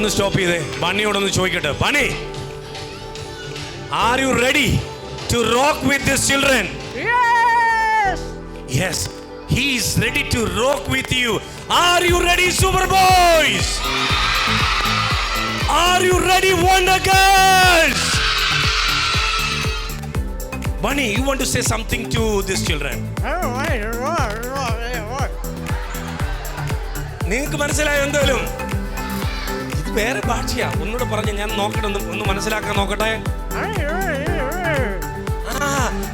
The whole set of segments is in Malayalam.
ഒന്ന് സ്റ്റോപ്പ് ചെയ്തേ. ബണ്ണിയോടൊന്ന് ചോദിക്കട്ടെ. Bunny, are you ready to rock with these children? Yes. Yes, he is ready to rock with you. Are you ready, super boys? Are you ready, wonder girls? Bunny, you want to say something to these children? നിങ്ങൾക്ക് മനസ്സിലായോ? എന്തായാലും ഇത് വേറെ ഭാഷയാ. ഒന്നുകൂടെ പറഞ്ഞ് ഞാൻ നോക്കട്ടെ, ഒന്ന് മനസ്സിലാക്കാൻ നോക്കട്ടെ.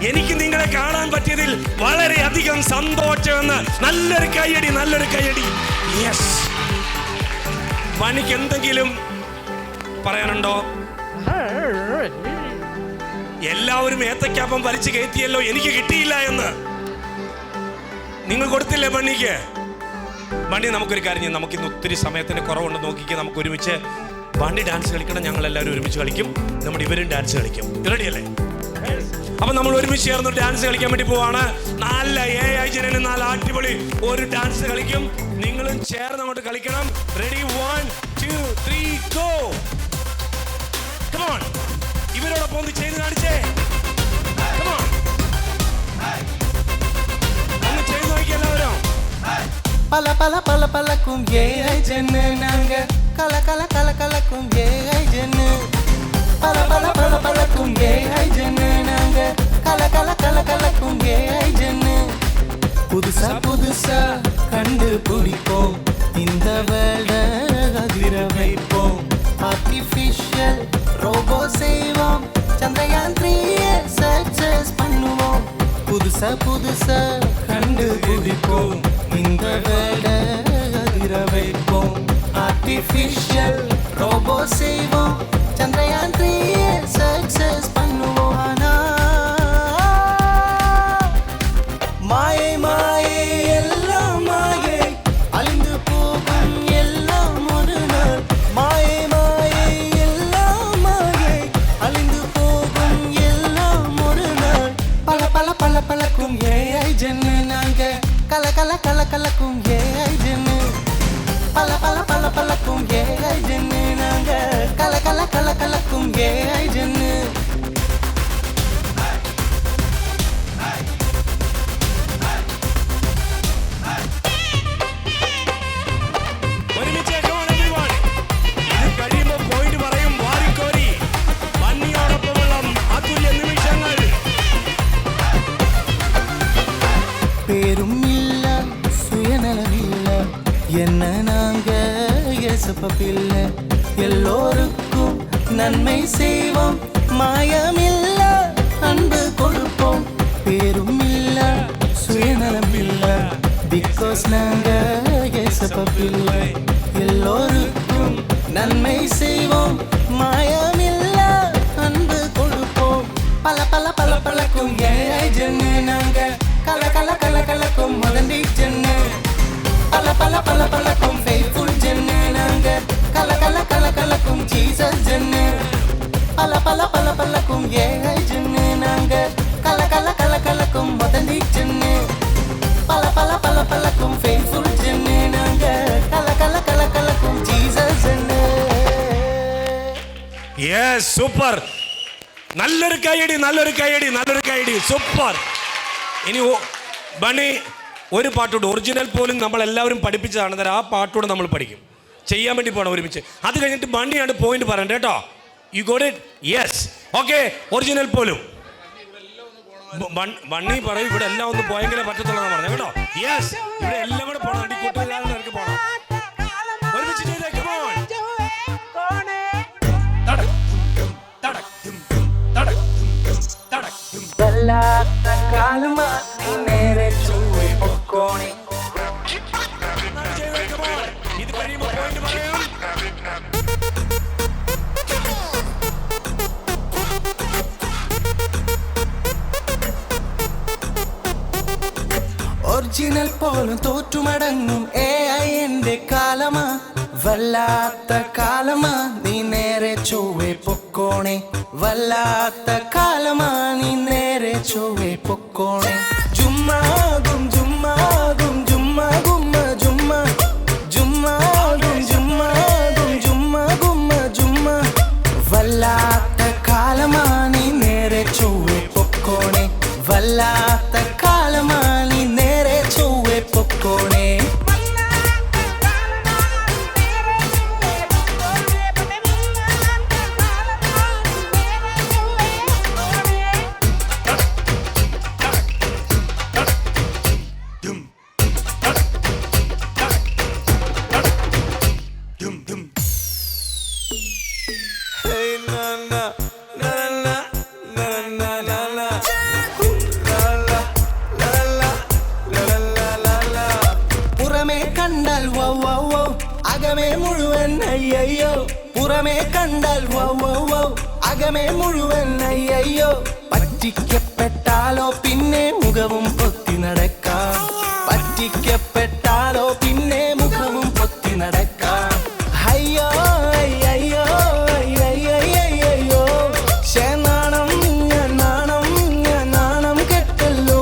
എനിക്ക് നിങ്ങളെ കാണാൻ പറ്റിയതിൽ വളരെയധികം സന്തോഷമെന്ന്. നല്ലൊരു കൈയടി, നല്ലൊരു കൈയടി. യെസ്. ബണ്ണിക്ക് എന്തെങ്കിലും പറയാനുണ്ടോ? എല്ലാവരും ഏത്തക്കാപ്പം വലിച്ചു കയറ്റിയല്ലോ, എനിക്ക് കിട്ടിയില്ല എന്ന്. നിങ്ങൾ കൊടുത്തില്ലേ ബണ്ണിക്ക്? ബണ്ണി, നമുക്കൊരു കാര്യം ചെയ്യാം. നമുക്കിന്ന് ഒത്തിരി സമയത്തിന് കുറവുണ്ട്. നോക്കിക്ക്, നമുക്ക് ഒരുമിച്ച് ബണ്ണി ഡാൻസ് കളിക്കണം. ഞങ്ങൾ എല്ലാവരും ഒരുമിച്ച് കളിക്കും. നമ്മുടെ ഇവരും ഡാൻസ് കളിക്കും. റെഡിയല്ലേ? അപ്പൊ നമ്മൾ ഒരുമിച്ച് ചേർന്ന് ഡാൻസ് കളിക്കാൻ വേണ്ടി പോവാണ്. നല്ല AI ജനന് നല്ല അടിപൊളി ഒരു ഡാൻസ് കളിക്കും. നിങ്ങളും ചേർന്ന് അങ്ങോട്ട് കളിക്കണം. റെഡി? 1 2 3 ഗോ. കം ഓൺ, ഇവരോടൊപ്പം ഒന്ന് ചെയ്ത് കാണിച്ചേ. കം ഓൺ, ഒന്ന് ചെയ്ത് നോക്കി എല്ലാവരും. പല പല പല പലക്കും AI ജന നാങ്ക കല കല കല കലക്കും AI ജന പല പല പല പലക്കും AI ജന നാങ്ക കല കല കല കലക്കും AI ജന புதுசா புதுசா கண்டு பிடிப்போம் இந்த வேர்ல்ட அதிர வைப்போம் ஆர்டிஃபிஷியல் ரோபோ செய்வோம் சந்திரயான் 3 சக்சஸ் பண்ணுவோம் புதுசா புதுசா கண்டு பிடிப்போம் இந்த வேர்ல்ட அதிர வைப்போம் ஆர்டிஃபிஷியல் ரோபோ செய்வோம் சந்திரயான் 3 சக்சஸ் பண்ணுவோம் மாயை மாயை எல்லாம் மாயை அழிந்து போகும் எல்லாம் ஒரு நாள் மாயை மாயை எல்லாம் மாயை அழிந்து போகும் எல்லாம் ஒரு நாள் பல பல பல பலக்கும் AI ஜென்ன நாங்க கல கல கல கலக்கும் AI ஜென்ன பல பல பல பலக்கும் AI ஜென்ன நாங்க கல கல கல கலக்கும் AI ஜென்ன பேரும் இல்ல சுயநலம் இல்ல என்ன நாங்க இயேசுப்ப பிள்ளை எல்லோருக்கும் நன்மை செய்வோம் மாயமில்ல அன்பு கொடுப்போம் பேரும் இல்ல சுயநலம் இல்ல பிகாஸ் நாங்க இயேசுப்ப பிள்ளை எல்லோருக்கும் நன்மை செய்வோம் மாயமில்ல அன்பு கொடுப்போம் பல பல பல பலக்கும் AI ஜென்னு நாங்க கல கல கல கலக்கும் மதண்டி ஜென்னு பல பல பல பலக்கும் ஃபெய்த்ஃபுல் ஜென்னு நாங்க கல கல கல கலக்கும் ஜீசஸ் ஜென்னு பல பல பல பலக்கும் AI ஜென்னு நாங்க கல கல கல கலக்கும் மதண்டி ஜென்னு பல பல பல பலக்கும் ஃபெய்த்ஃபுல் ஜென்னு நாங்க கல கல கல கலக்கும் ஜீசஸ் ஜென்னு. Yes, super. നല്ലൊരു കൈയടി, നല്ലൊരു കൈയടി, നല്ലൊരു കൈയടി. സൂപ്പർ. ഇനി ബണ്ണി ഒരു പാട്ടോട് ഒറിജിനൽ പോലും നമ്മൾ എല്ലാവരും പഠിപ്പിച്ചതാണ്. ആ പാട്ടോട് നമ്മൾ പഠിക്കും. ചെയ്യാൻ വേണ്ടി പോകണം ഒരുമിച്ച്. അത് കഴിഞ്ഞിട്ട് ബണ്ണിയാണ് പോയിന്റ് പറയണ്ടേ കേട്ടോ. You got it? Yes. Okay, original പോലും ബണ്ണി പറയും ഇവിടെ എല്ലാം ഒന്ന് പോയെങ്കിലേ പറ്റത്തുള്ളൂ പറഞ്ഞു കേട്ടോ. യെസ്, ഇവിടെ എല്ലാം കൂടെ പോകണം. കൂട്ടുകാർക്ക് പോകണം. ഒരുമിച്ച് ചെയ്തേ. വല്ലാത്ത കാലമാ നീ നേരെ ചൊവ്വേ പൊക്കോണേ. ഇത് കഴിയുമ്പോൾ പോയിന്റ് പറയാം. ഒറിജിനൽ പോലും തോറ്റുമടങ്ങും AI എന്റെ കാലമാ വല്ലാത്ത കാലമാ നീ നേരെ ചൊവ്വേ പൊക്കോണേ. വല്ലാത്ത കാലമാ നീ നേരെ ചൊവ്വേ പൊക്കോണേ. ജുമ്മാകും ജുമ്മാകും ജുമ്മ ഗുമ്മ ജുമ്മ ജുമ്മാകും ജുമ്മാകും ജുമ്മ ഗുമ്മ കണ്ടാൽ വൗ വൗ വൗ അകമേ മുഴുവൻ അയ്യയ്യോ പുറമേ കണ്ടാൽ വൗ വൗ വൗ അകമേ മുഴുവൻ അയ്യയ്യോ പറ്റിക്കപ്പെട്ടാലോ പിന്നെ മുഖവും പൊത്തി നടക്കാം പറ്റിക്കപ്പെട്ടാലോ പിന്നെ മുഖവും പൊത്തി നടക്കാം അയ്യോ അയ്യോ അയ്യോ നാണം ഞാൻ നാണം കെട്ടല്ലോ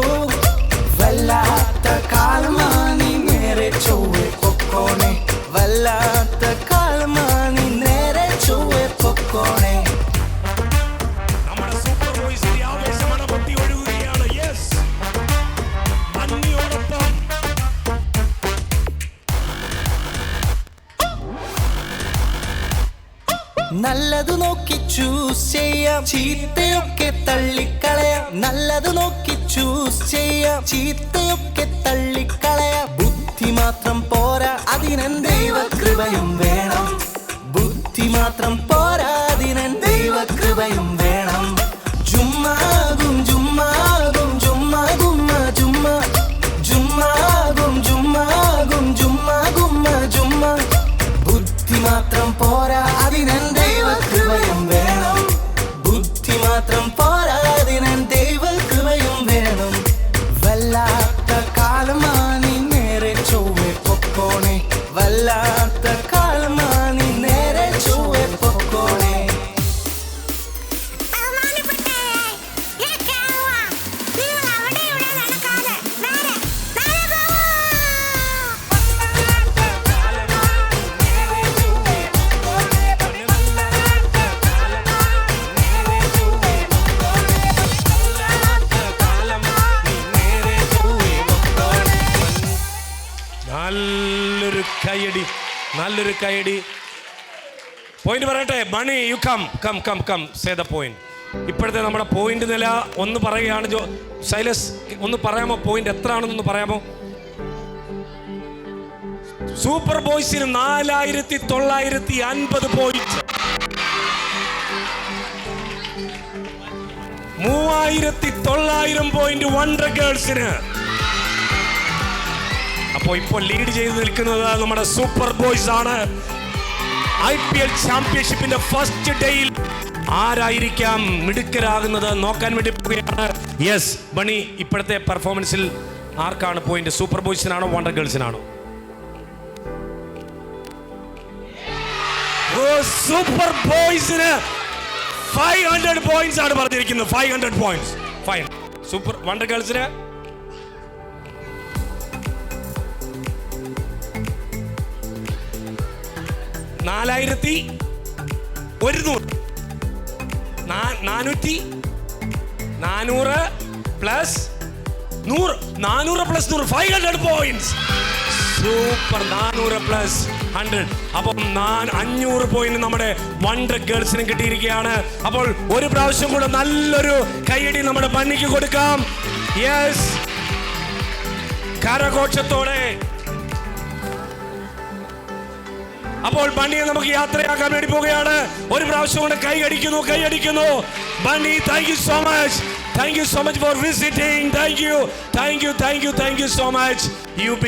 വല്ലാത്ത കാലമാനി നേരെ ചൊവ്വെ പൊക്കോണേ വല്ലാത്ത കാലമാനി നേരെ ചൊവ്വെ പൊക്കോണേ നമ്മുടെ സൂപ്പർ ബോയ്സിന്റെ ആവേശമാണ് പൊട്ടി ഒഴുകുകയാണ്. യെസ്, മഞ്ഞോടൊപ്പം നല്ലത് നോക്കി ചൂസ് ചെയ്യാം ചീത്തയൊക്കെ തള്ളിക്കളയാം നല്ലത് നോക്കി ചൂസ് ചെയ്യാം ചീത്തയൊക്കെ തള്ളിക്കളയാം ബുദ്ധി മാത്രം പോരാ അതിനൻ ദൈവകൃപയും വേണം ബുദ്ധി മാത്രം പോരാ അതിനൻ ദൈവകൃപയും വേണം ജുമ്മാകും ജുമ്മാകും ജുമ്മാ ഗുമ്മ ജുമ്മ ജുമ്മാകും ജുമ്മാകും ജുമ്മാ ഗുമ്മ ജുമ്മ ബുദ്ധി മാത്രം പോരാ അതിനൻ ദൈവകൃപയും വേണം ബുദ്ധി മാത്രം പോരാ അതിനൻ ദൈവകൃപയും വേണം വല്ലാത്ത കാലമാനി നേരെ ചൊവ്വെ പൊക്കോണേ വല്ലാത്ത കാലമാനി നേരെ ചൊവ്വെ പൊക്കോണേ നല്ലൊരു കൈയടി. പോയിന്റ് പറയട്ടെ. Bunny, you come say the point. ഇപ്പോഴത്തെ നമ്മുടെ പോയിന്റ് നില ഒന്ന് പറയുകയാണ്. ശൈലസ് ഒന്ന് പറയാമോ? പോയിന്റ് എത്ര ആണെന്നൊന്ന് പറയാമോ? സൂപ്പർ ബോയ്സിന് 4950 പോയിന്റ്, 3900 പോയിന്റ് വണ്ടർ ഗേൾസിന്. അപ്പോൾ ഇപ്പോൾ ലീഡ് ചെയ്ത് നിൽക്കുന്നത് നമ്മുടെ സൂപ്പർ ബോയ്സ് ആണ്. IPL ചാമ്പ്യൻഷിപ്പിന്റെ ഫസ്റ്റ് ഡേയിൽ ആരായിരിക്കാം മിടുക്കരാകുന്നത് നോക്കാൻ വേണ്ടി പോവുകയാണ്. യെസ് ബണി, ഇപ്പോഴത്തെ പെർഫോമൻസിൽ ആർക്കാണ് പോയിന്റ്? സൂപ്പർ ബോയ്സിനാണോ വണ്ടർ ഗേൾസിനാണോ? സൂപ്പർ ബോയ്സിന് 500 പോയിന്റ്സ് ആണ് പറഞ്ഞിരിക്കുന്നത്. 500 പോയിന്റ്സ്. ഫൈൻ. സൂപ്പർ വണ്ടർ ഗേൾസിന് 4100. 400 plus 100. 400 plus 100 500 points. Super. 400 plus 100. അപ്പം 500 പോയിന്റ് നമ്മുടെ വണ്ടർ ഗേൾസിന് കിട്ടിയിരിക്കുകയാണ്. അപ്പോൾ ഒരു പ്രാവശ്യം കൂടെ നല്ലൊരു കൈയടി നമ്മുടെ ബണ്ണിക്ക് കൊടുക്കാം. യെസ്, കരഘോഷത്തോടെ. അപ്പോൾ ബണ്ണിയെ നമുക്ക് യാത്രയാക്കാൻ വേണ്ടി പോവുകയാണ്. ഒരു പ്രാവശ്യം കൂടെ കൈയടിക്കുന്നു. Bunny, thank you so much. Thank you so much for visiting. Thank you so much.